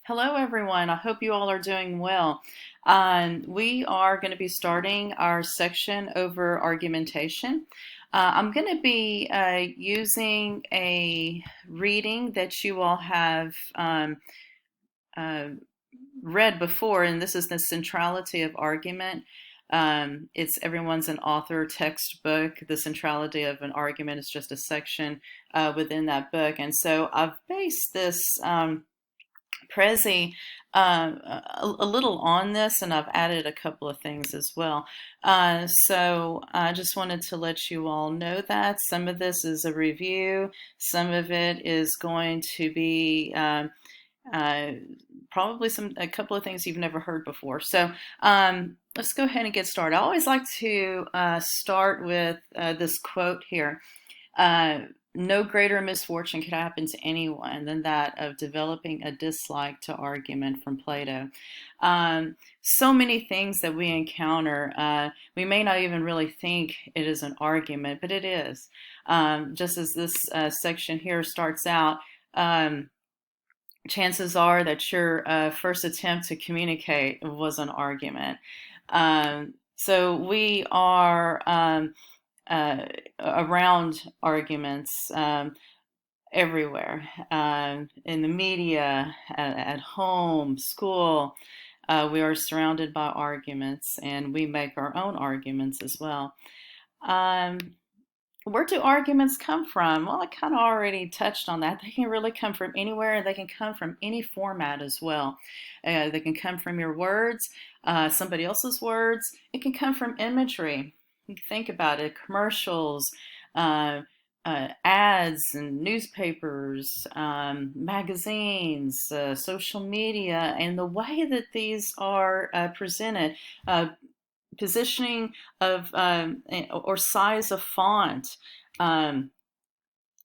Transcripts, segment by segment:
Hello, everyone. I hope you all are doing well. We are going to be starting our section over argumentation. I'm going to be using a reading that you all have uh, read before, and this is The Centrality of Argument. It's everyone's an author textbook. The centrality of an argument is just a section within that book. And so I've based this Prezi a little on this, and I've added a couple of things as well. So I just wanted to let you all know that some of this is a review, some of it is going to be uh, probably a couple of things you've never heard before. So let's go ahead and get started. I always like to start with this quote here. Uh, no greater misfortune could happen to anyone than that of developing a dislike to argument from Plato. So many things that we encounter, we may not even really think it is an argument, but it is. Just as this section here starts out, chances are that your first attempt to communicate was an argument. So we are around arguments everywhere, in the media, at home, school. We are surrounded by arguments, and we make our own arguments as well. Um, where do arguments come from? Well, I kind of already touched on that. They can really come from anywhere, and they can come from any format as well. They can come from your words, somebody else's words. It can come from imagery. You can think about it, commercials, uh, ads and newspapers, magazines, social media, and the way that these are presented. Positioning of or size of font, um,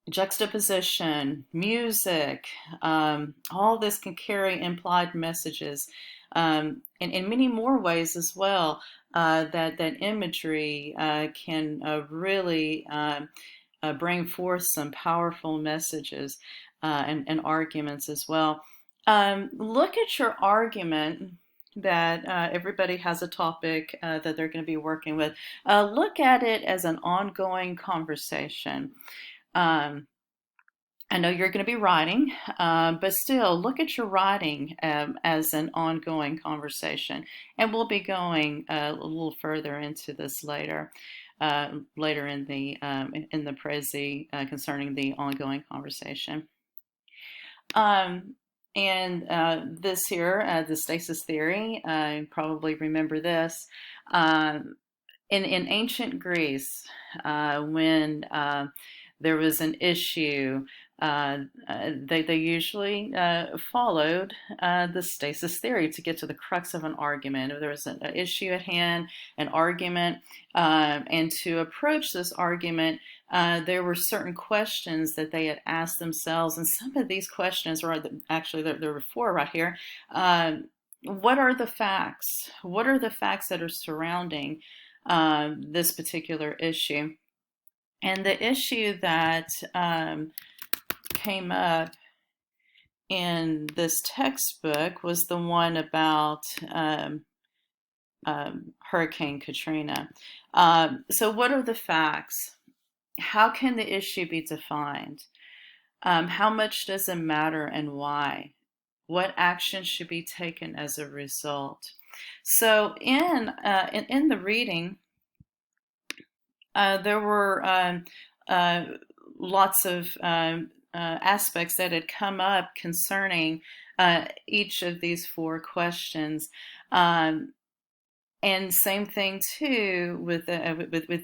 juxtaposition, music, all this can carry implied messages, and in many more ways as well. That imagery can really bring forth some powerful messages and arguments as well. Look at your argument that everybody has a topic that they're going to be working with. Look at it as an ongoing conversation. Um, I know you're going to be writing, but still look at your writing as an ongoing conversation. And we'll be going a little further into this later, later in the Prezi concerning the ongoing conversation. Um, and this here, the stasis theory, I probably remember this. Um, in ancient Greece, when there was an issue, they usually followed the stasis theory to get to the crux of an argument. If there was an issue at hand, an argument, and to approach this argument, there were certain questions that they had asked themselves, and some of these questions, or actually there were four right here. What are the facts? What are the facts that are surrounding this particular issue? And the issue that came up in this textbook was the one about Hurricane Katrina. So, what are the facts? How can the issue be defined? How much does it matter and why? What action should be taken as a result? So, in the reading, there were lots of aspects that had come up concerning each of these four questions. And same thing too with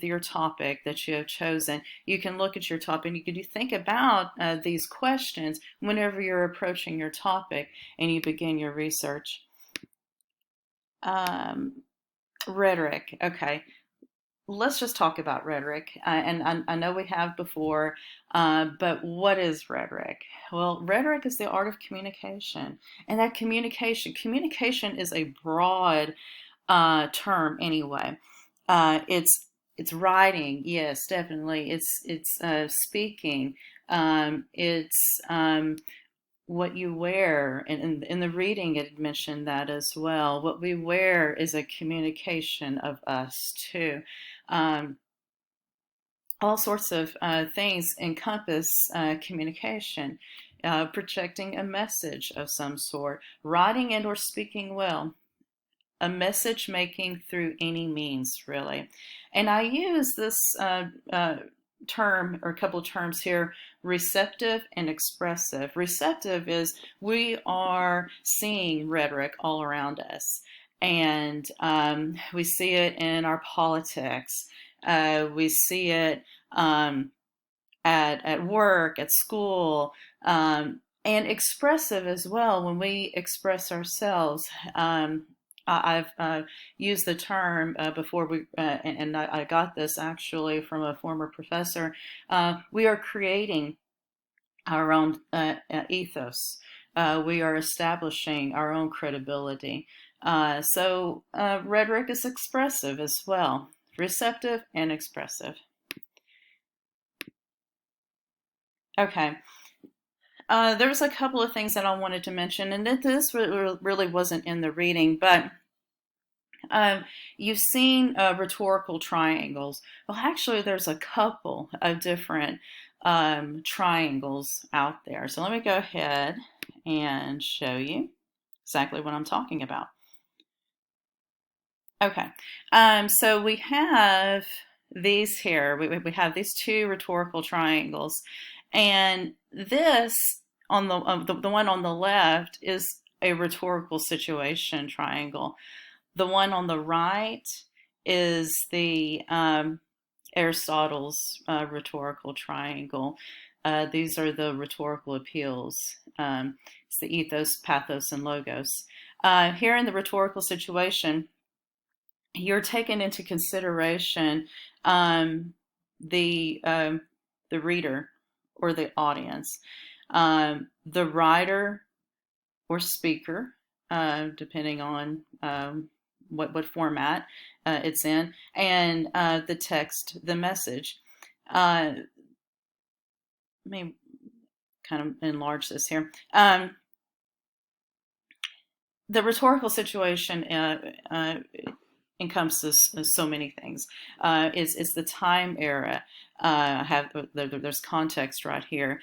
your topic that you have chosen. You can look at your topic and you think about these questions whenever you're approaching your topic and you begin your research. Rhetoric. Okay, let's just talk about rhetoric. And I know we have before, but what is rhetoric? Well, rhetoric is the art of communication, and that communication is a broad term anyway. It's writing, yes, definitely. It's speaking. It's what you wear, and in the reading it mentioned that as well. What we wear is a communication of us too. Um, all sorts of things encompass communication, projecting a message of some sort, writing and or speaking well, a message making through any means, really. And I use this term, or a couple of terms here: receptive and expressive. Receptive is we are seeing rhetoric all around us, and we see it in our politics. We see it at work, at school, and expressive as well when we express ourselves. I've used the term before and I got this actually from a former professor. We are creating our own ethos. We are establishing our own credibility. So rhetoric is expressive as well, receptive and expressive. Okay. There was a couple of things that I wanted to mention, and this really wasn't in the reading, but um, you've seen rhetorical triangles. Well, actually, there's a couple of different triangles out there. So let me go ahead and show you exactly what I'm talking about. Okay, so we have these here. We have these two rhetorical triangles, and this on the one on the left is a rhetorical situation triangle. The one on the right is the Aristotle's rhetorical triangle. These are the rhetorical appeals. It's the ethos, pathos, and logos. Here in the rhetorical situation, you're taking into consideration um, the um, the reader or the audience, the writer or speaker, depending on what format it's in, and the text, the message. Let me kind of enlarge this here. The rhetorical situation encompasses so many things. Is the time era. There's context right here.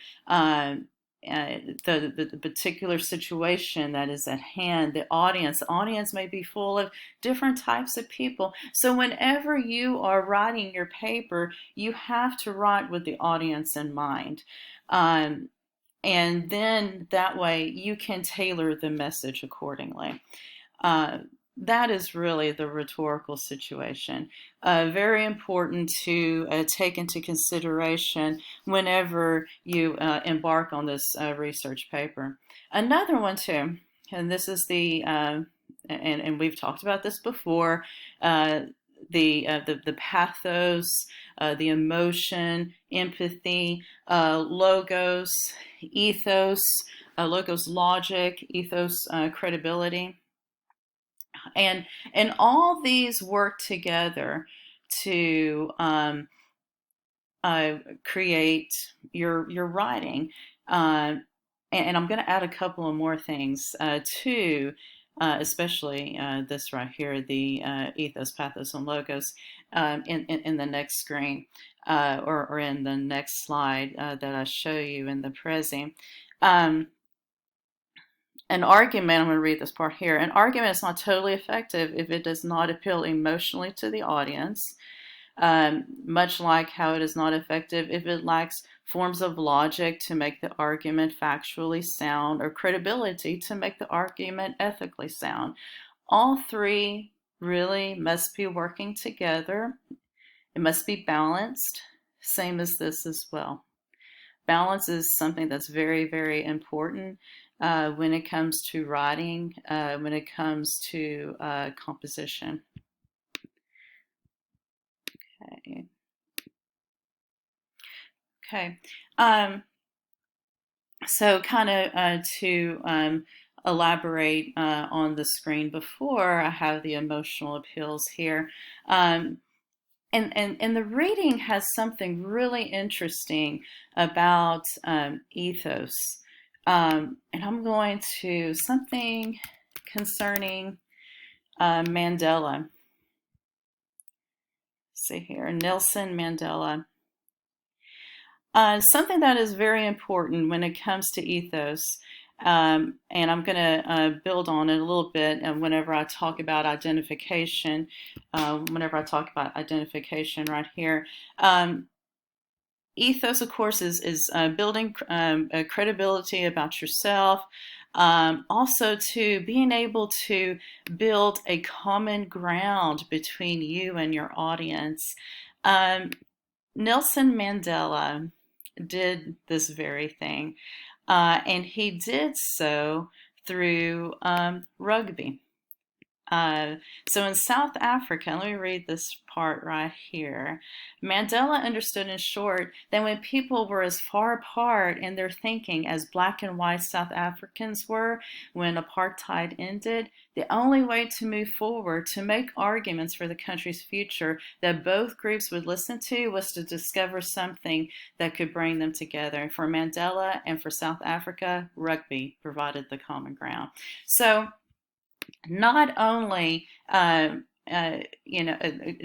The particular situation that is at hand, the audience may be full of different types of people. So whenever you are writing your paper, you have to write with the audience in mind. Um, and then that way you can tailor the message accordingly. Uh, that is really the rhetorical situation. Very important to take into consideration whenever you embark on this research paper. Another one too, and this is and we've talked about this before, uh, the pathos, the emotion, empathy, logos, ethos, logos logic, ethos credibility, and all these work together to create your writing. And I'm going to add a couple of more things to especially this right here, the ethos, pathos, and logos, in the next screen, or in the next slide that I show you in the Prezi. An argument, I'm going to read this part here. An argument is not totally effective if it does not appeal emotionally to the audience, much like how it is not effective if it lacks forms of logic to make the argument factually sound or credibility to make the argument ethically sound. All three really must be working together. It must be balanced, same as this as well. Balance is something that's very, very important when it comes to writing, when it comes to composition. Okay. Okay. So kind of to elaborate on the screen before, I have the emotional appeals here. And the reading has something really interesting about ethos. And I'm going to something concerning Mandela. Let's see here, Nelson Mandela. Something that is very important when it comes to ethos, and I'm going to build on it a little bit whenever I talk about identification. Whenever I talk about identification right here. Ethos, of course, is building credibility about yourself. Also, to being able to build a common ground between you and your audience. Um, Nelson Mandela did this very thing, and he did so through rugby. Uh, so in South Africa, let me read this part right here. Mandela understood, in short, that when people were as far apart in their thinking as black and white South Africans were when apartheid ended, the only way to move forward, to make arguments for the country's future that both groups would listen to, was to discover something that could bring them together. For Mandela and for South Africa, rugby provided the common ground. So not only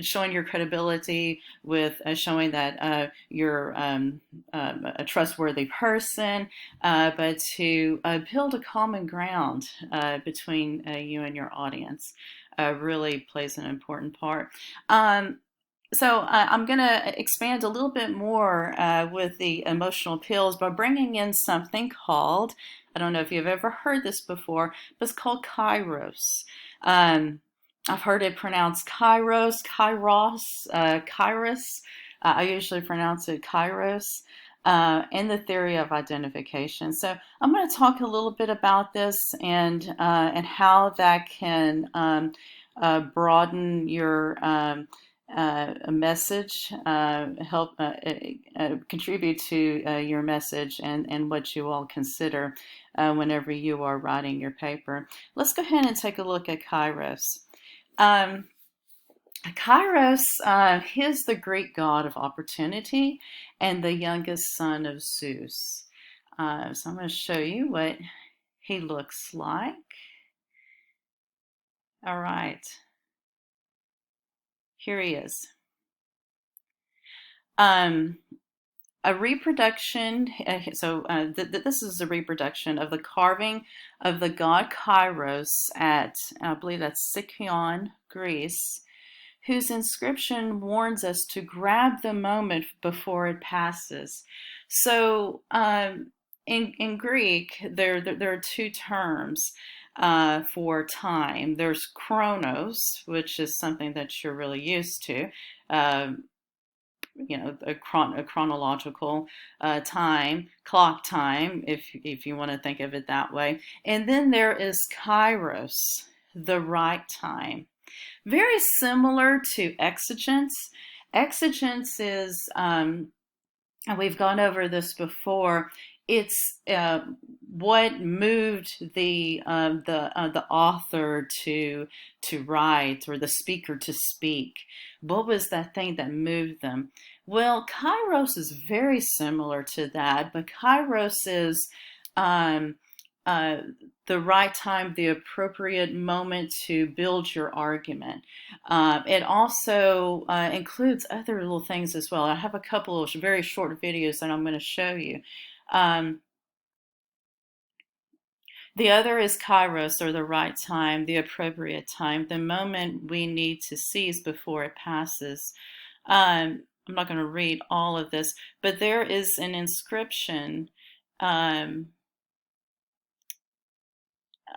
showing your credibility with showing that you're a trustworthy person, but to build a common ground between you and your audience really plays an important part. So I'm going to expand a little bit more with the emotional appeals by bringing in something called, I don't know if you've ever heard this before, but it's called Kairos. I've heard it pronounced Kairos, Kairos, Kairos. I usually pronounce it Kairos. In the theory of identification. So I'm going to talk a little bit about this and how that can broaden your a message, help contribute to your message and what you all consider whenever you are writing your paper. Let's go ahead and take a look at Kairos. Kairos, is the Greek god of opportunity and the youngest son of Zeus. So I'm going to show you what he looks like. All right. Here he is. A reproduction, this is a reproduction of the carving of the god Kairos at, I believe that's Sicyon, Greece, whose inscription warns us to grab the moment before it passes. So in Greek, there are two terms for time. There's chronos, which is something that you're really used to. A chronological time, clock time, if you want to think of it that way. And then there is Kairos, the right time. Very similar to exigence. Exigence is, and we've gone over this before, it's what moved the author to write, or the speaker to speak. What was that thing that moved them? Well, Kairos is very similar to that, but Kairos is um, uh, the right time, the appropriate moment to build your argument. It also includes other little things as well. I have a couple of very short videos that I'm going to show you. Um, the other is Kairos, or the right time, the appropriate time, the moment we need to seize before it passes. I'm not going to read all of this, but there is an inscription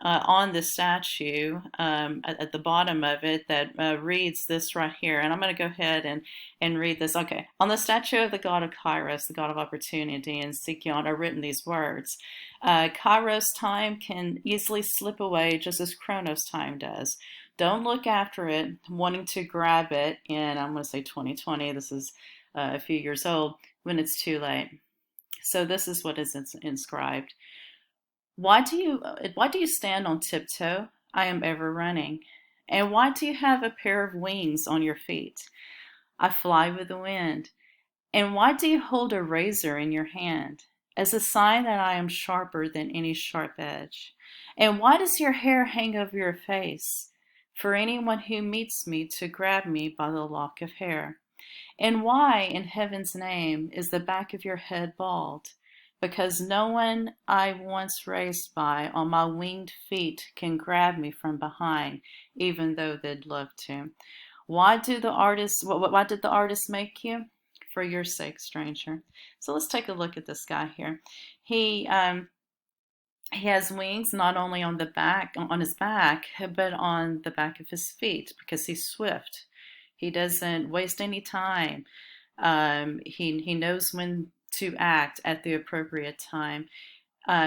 on the statue at the bottom of it that reads this right here. And I'm going to go ahead and read this. Okay. On the statue of the god of Kairos, the god of opportunity, and Sicyon are written these words. Kairos time can easily slip away just as Chronos time does. Don't look after it, wanting to grab it in, I'm going to say 2020. This is a few years old, when it's too late. So this is what is inscribed. Why do you stand on tiptoe? I am ever running. And why do you have a pair of wings on your feet? I fly with the wind. And why do you hold a razor in your hand? as a sign that I am sharper than any sharp edge. And why does your hair hang over your face? For anyone who meets me to grab me by the lock of hair. And why, in heaven's name, is the back of your head bald? Because no one I once raced by on my winged feet can grab me from behind, even though they'd love to. Why did the artist make you? For your sake, stranger. So let's take a look at this guy here. He um, he has wings not only on his back, but on the back of his feet because he's swift. He doesn't waste any time. He knows when to act at the appropriate time.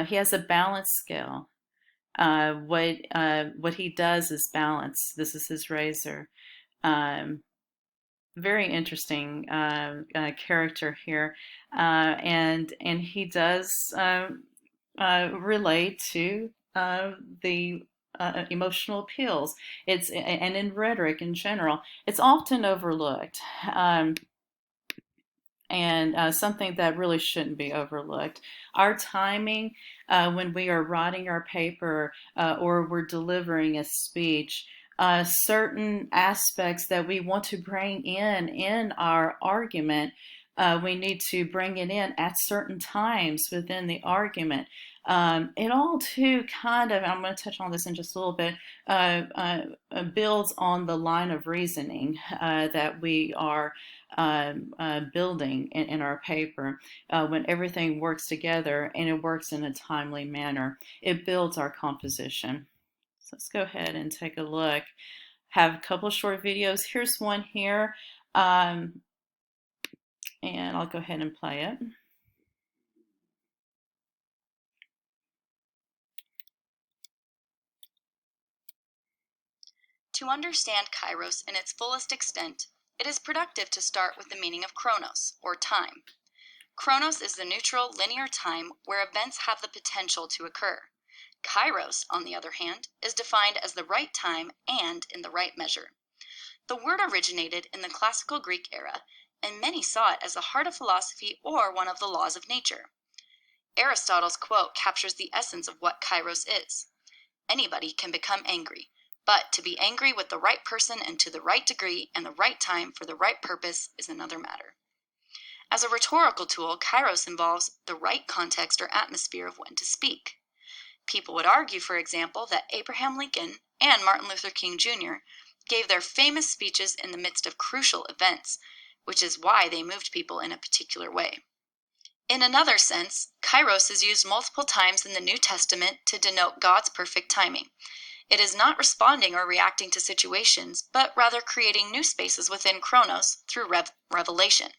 He has a balance scale. What he does is balance. This is his razor. Um, Very interesting character here, and he does relate to the emotional appeals. And in rhetoric in general, it's often overlooked. And something that really shouldn't be overlooked. Our timing when we are writing our paper or we're delivering a speech, certain aspects that we want to bring in our argument, we need to bring it in at certain times within the argument. It all too kind of, I'm going to touch on this in just a little bit, builds on the line of reasoning that we are building in our paper. When everything works together and it works in a timely manner, it builds our composition. So let's go ahead and take a look. Have a couple short videos. Here's one here, and I'll go ahead and play it. To understand kairos in its fullest extent, it is productive to start with the meaning of chronos, or time. Chronos is the neutral, linear time where events have the potential to occur. Kairos, on the other hand, is defined as the right time and in the right measure. The word originated in the classical Greek era, and many saw it as the heart of philosophy or one of the laws of nature. Aristotle's quote captures the essence of what kairos is. Anybody can become angry, but to be angry with the right person and to the right degree and the right time for the right purpose is another matter. As a rhetorical tool, kairos involves the right context or atmosphere of when to speak. People would argue, for example, that Abraham Lincoln and Martin Luther King Jr. gave their famous speeches in the midst of crucial events, which is why they moved people in a particular way. In another sense, kairos is used multiple times in the New Testament to denote God's perfect timing. It is not responding or reacting to situations, but rather creating new spaces within chronos through revelation.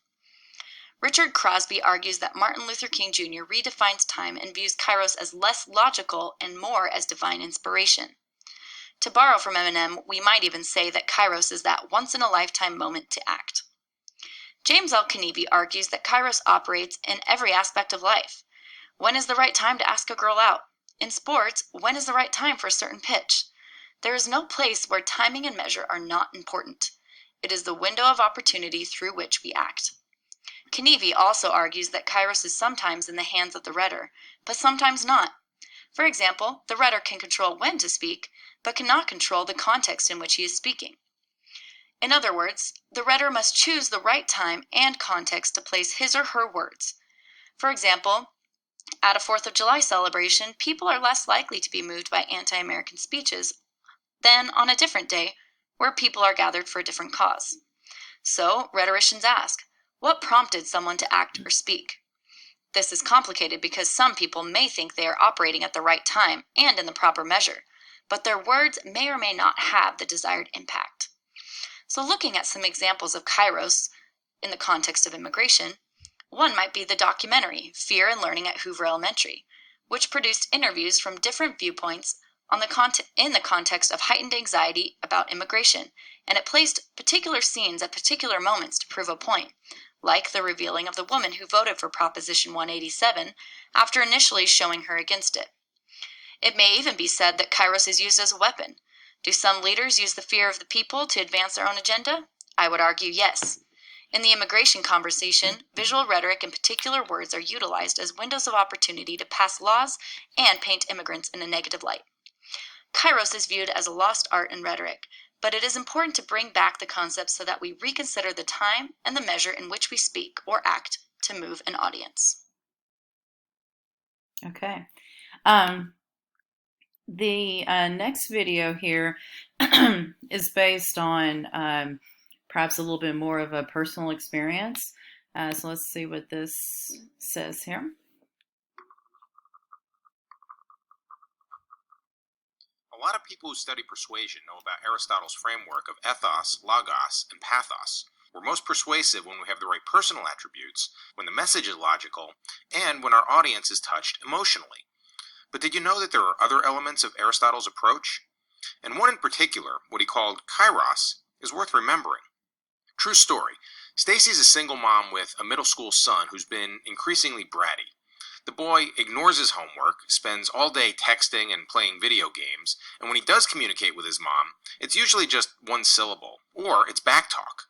Richard Crosby argues that Martin Luther King Jr. redefines time and views kairos as less logical and more as divine inspiration. To borrow from Eminem, we might even say that kairos is that once-in-a-lifetime moment to act. James L. Kenevi argues that kairos operates in every aspect of life. When is the right time to ask a girl out? In sports, when is the right time for a certain pitch? There is no place where timing and measure are not important. It is the window of opportunity through which we act. Kenevi also argues that kairos is sometimes in the hands of the rhetor, but sometimes not. For example, the rhetor can control when to speak, but cannot control the context in which he is speaking. In other words, the rhetor must choose the right time and context to place his or her words. For example, at a 4th of July celebration, people are less likely to be moved by anti-American speeches than on a different day where people are gathered for a different cause. So, rhetoricians ask, what prompted someone to act or speak? This is complicated because some people may think they are operating at the right time and in the proper measure, but their words may or may not have the desired impact. So, looking at some examples of kairos in the context of immigration, one might be the documentary Fear and Learning at Hoover Elementary, which produced interviews from different viewpoints in the context of heightened anxiety about immigration, and it placed particular scenes at particular moments to prove a point, like the revealing of the woman who voted for Proposition 187 after initially showing her against it. It may even be said that kairos is used as a weapon. Do some leaders use the fear of the people to advance their own agenda? I would argue yes. In the immigration conversation, visual rhetoric and particular words are utilized as windows of opportunity to pass laws and paint immigrants in a negative light. Kairos is viewed as a lost art in rhetoric, but it is important to bring back the concept so that we reconsider the time and the measure in which we speak or act to move an audience. Okay. The next video here is based on perhaps a little bit more of a personal experience. So let's see what this says here. A lot of people who study persuasion know about Aristotle's framework of ethos, logos, and pathos. We're most persuasive when we have the right personal attributes, when the message is logical, and when our audience is touched emotionally. But did you know that there are other elements of Aristotle's approach? And one in particular, what he called kairos, is worth remembering. True story. Stacy's a single mom with a middle school son who's been increasingly bratty. The boy ignores his homework, spends all day texting and playing video games, and when he does communicate with his mom, it's usually just one syllable, or it's backtalk.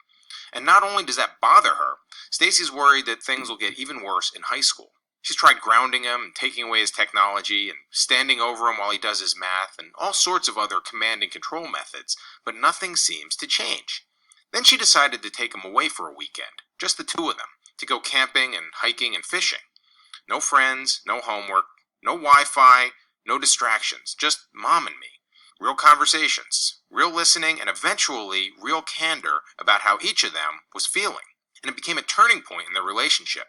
And not only does that bother her, Stacy's worried that things will get even worse in high school. She's tried grounding him and taking away his technology and standing over him while he does his math and all sorts of other command and control methods, but nothing seems to change. Then she decided to take him away for a weekend, just the two of them, to go camping and hiking and fishing. No friends, no homework, no Wi-Fi, no distractions, just mom and me. Real conversations, real listening, and eventually real candor about how each of them was feeling. And it became a turning point in their relationship.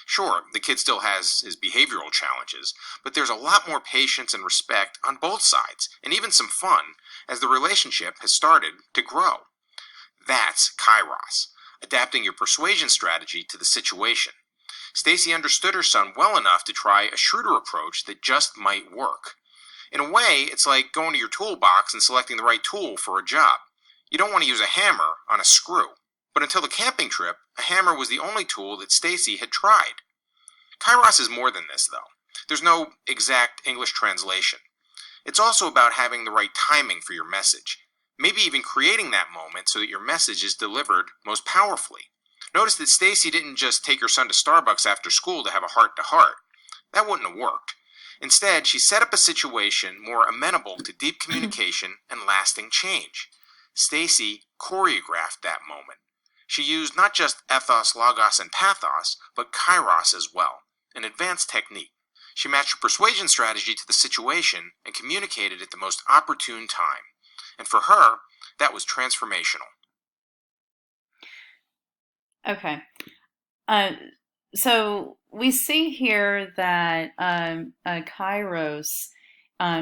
Sure, the kid still has his behavioral challenges, but there's a lot more patience and respect on both sides, and even some fun, as the relationship has started to grow. That's kairos, adapting your persuasion strategy to the situation. Stacy understood her son well enough to try a shrewder approach that just might work. In a way, it's like going to your toolbox and selecting the right tool for a job. You don't want to use a hammer on a screw. But until the camping trip, a hammer was the only tool that Stacy had tried. Kairos is more than this, though. There's no exact English translation. It's also about having the right timing for your message. Maybe even creating that moment so that your message is delivered most powerfully. Notice that Stacy didn't just take her son to Starbucks after school to have a heart-to-heart. That wouldn't have worked. Instead, she set up a situation more amenable to deep communication and lasting change. Stacy choreographed that moment. She used not just ethos, logos, and pathos, but kairos as well, an advanced technique. She matched her persuasion strategy to the situation and communicated at the most opportune time. And for her, that was transformational. Okay. So we see here that kairos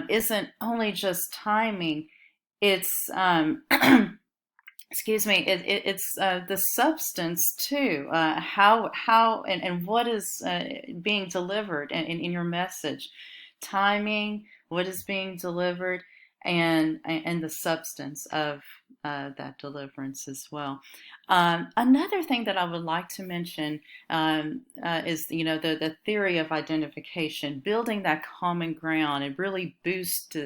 isn't only just timing, it's excuse me, it's the substance too. How and what is being delivered in your message, timing, what is being delivered, and the substance of that deliverance as well. Another thing that I would like to mention is the theory of identification, building that common ground and really boost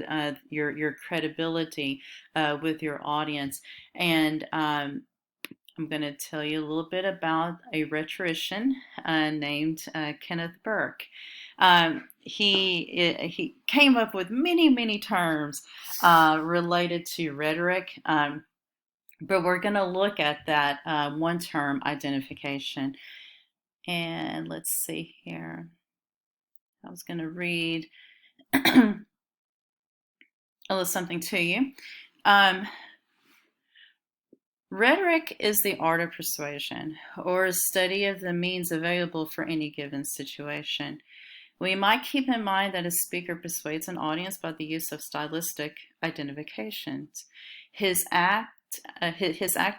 your credibility with your audience. And I'm going to tell you a little bit about a rhetorician named Kenneth Burke. He came up with many terms related to rhetoric, but we're going to look at that one term, identification. And let's see here. I was going to read a little something to you. Rhetoric is the art of persuasion, or a study of the means available for any given situation. We might keep in mind that a speaker persuades an audience by the use of stylistic identifications. His act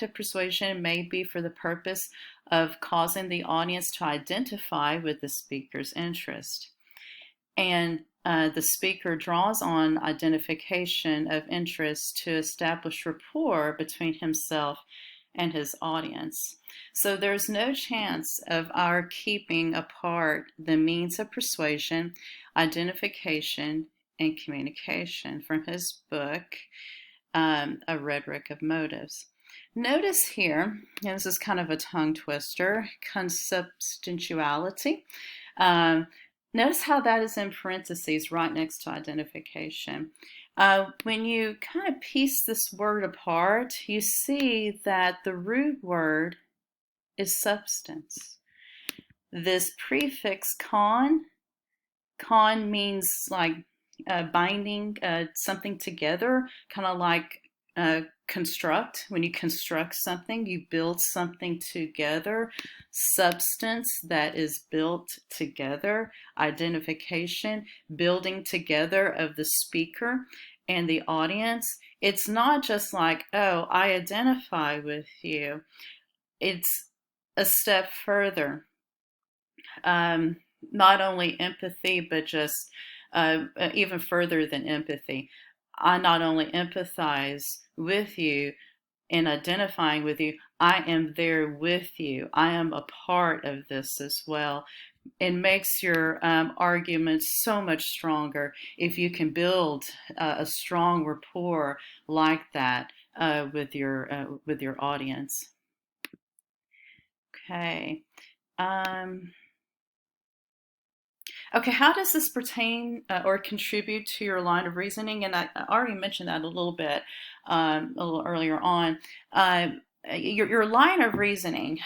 of persuasion may be for the purpose of causing the audience to identify with the speaker's interest. And the speaker draws on identification of interest to establish rapport between himself and his audience. So there's no chance of our keeping apart the means of persuasion, identification, and communication from his book, A Rhetoric of Motives. Notice here, and this is kind of a tongue twister, consubstantiality. Um, Notice how that is in parentheses right next to identification. When you kind of piece this word apart, you see that the root word is substance. This prefix con means like binding something together, kind of like construct. When you construct something, you build something together. Substance that is built together. Identification, building together of the speaker and the audience. It's not just like, oh, I identify with you. It's a step further. Um, Not only empathy, but just even further than empathy. I not only empathize with you and identifying with you, I am there with you. I am a part of this as well. It makes your argument so much stronger if you can build a strong rapport like that with your audience. Okay. Um, Okay, how does this pertain or contribute to your line of reasoning? And I already mentioned that a little bit a little earlier on. Your line of reasoning,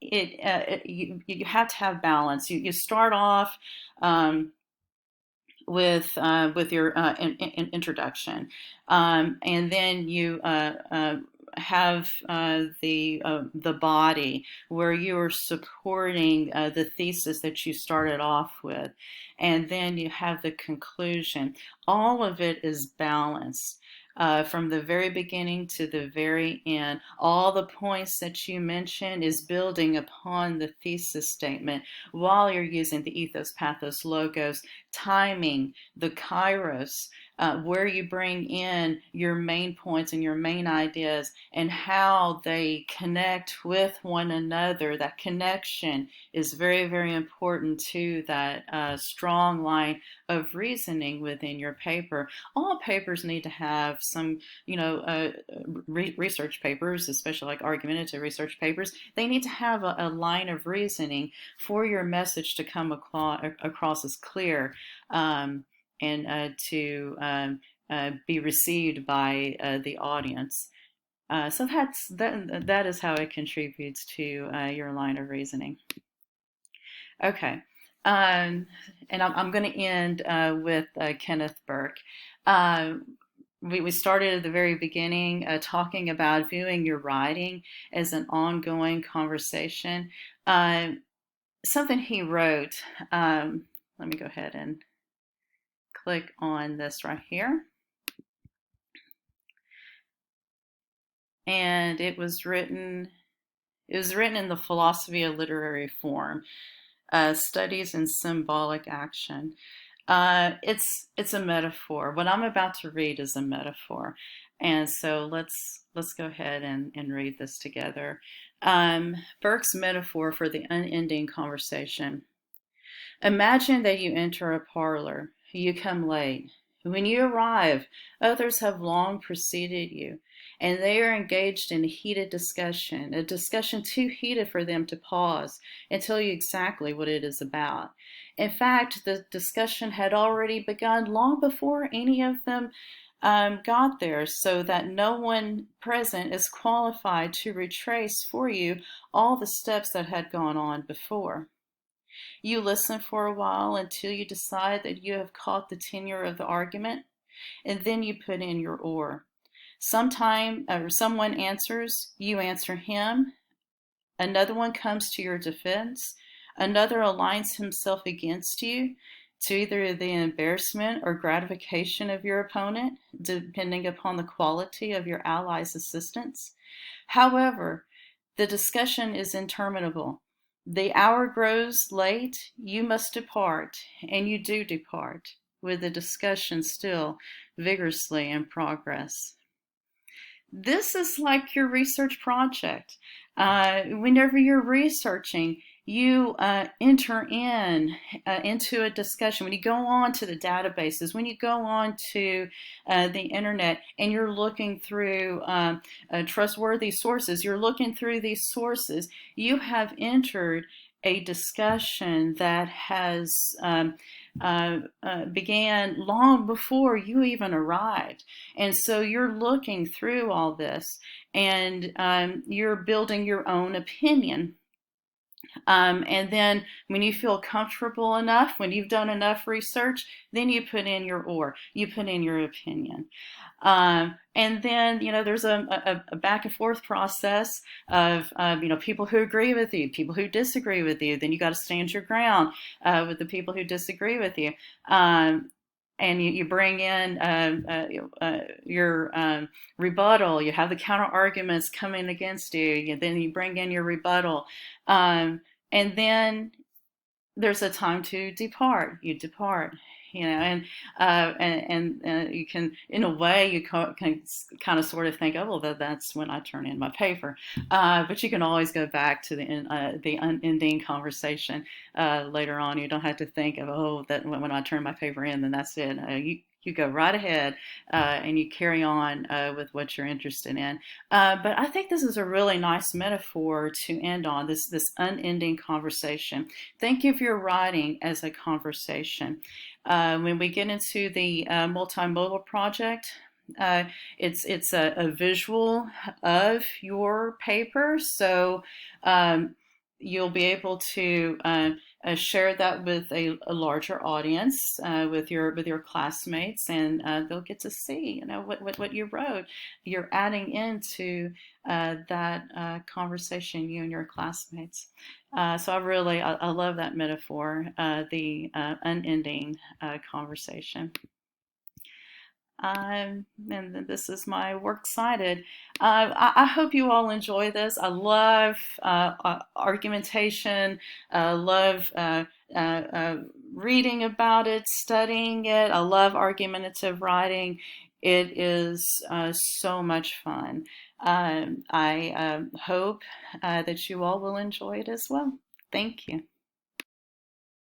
you have to have balance. You start off um, with your introduction, and then you have the body where you are supporting the thesis that you started off with, and then you have the conclusion. All of it is balanced. From the very beginning to the very end, all the points that you mention is building upon the thesis statement while you're using the ethos, pathos, logos, timing, the kairos, where you bring in your main points and your main ideas and how they connect with one another. That connection is very, very important to that strong line of reasoning within your paper. All papers need to have some, research papers, especially like argumentative research papers. They need to have a line of reasoning for your message to come across as clear and to be received by the audience. So that is how it contributes to your line of reasoning. Okay, and I'm going to end with Kenneth Burke. Uh, we started at the very beginning talking about viewing your writing as an ongoing conversation. Something he wrote. Let me go ahead and click on this right here. And it was written in the philosophy of literary form, studies in symbolic action. It's a metaphor. What I'm about to read is a metaphor, and so let's go ahead and read this together. Burke's metaphor for the unending conversation. Imagine that you enter a parlor. You come late. When you arrive, others have long preceded you, and they are engaged in a heated discussion, a discussion too heated for them to pause and tell you exactly what it is about. In fact, the discussion had already begun long before any of them got there, so that no one present is qualified to retrace for you all the steps that had gone on before. You listen for a while until you decide that you have caught the tenor of the argument, and then you put in your oar. Someone answers, you answer him, another one comes to your defense, another aligns himself against you to either the embarrassment or gratification of your opponent, depending upon the quality of your ally's assistance. However, the discussion is interminable. The hour grows late, you must depart, and you do depart, with the discussion still vigorously in progress. This is like your research project. Whenever you're researching, you enter into a discussion, when you go on to the databases, when you go on to the internet and you're looking through trustworthy sources, you're looking through these sources, you have entered a discussion that has began long before you even arrived. And so you're looking through all this and you're building your own opinion. And then when you feel comfortable enough, when you've done enough research, then you put in you put in your opinion. And then, there's a back and forth process of, people who agree with you, people who disagree with you. Then you got to stand your ground with the people who disagree with you. And you bring in your rebuttal. You have the counter arguments coming against you. Then you bring in your rebuttal. And then there's a time to depart. You depart, and you can, in a way, you can kind of sort of think, oh, well, that's when I turn in my paper. But you can always go back to the unending conversation later on. You don't have to think of, oh, that when I turn my paper in, then that's it. You go right ahead and you carry on with what you're interested in. But I think this is a really nice metaphor to end on, this unending conversation. Think of your writing as a conversation. When we get into the multimodal project, it's a visual of your paper, so you'll be able to share that with a larger audience, with your classmates, and they'll get to see, what you wrote. You're adding into that conversation, you and your classmates. So I love that metaphor, the unending conversation. And this is my works cited. I hope you all enjoy this. I love argumentation. I love reading about it, studying it. I love argumentative writing. It is so much fun. I hope that you all will enjoy it as well. Thank you.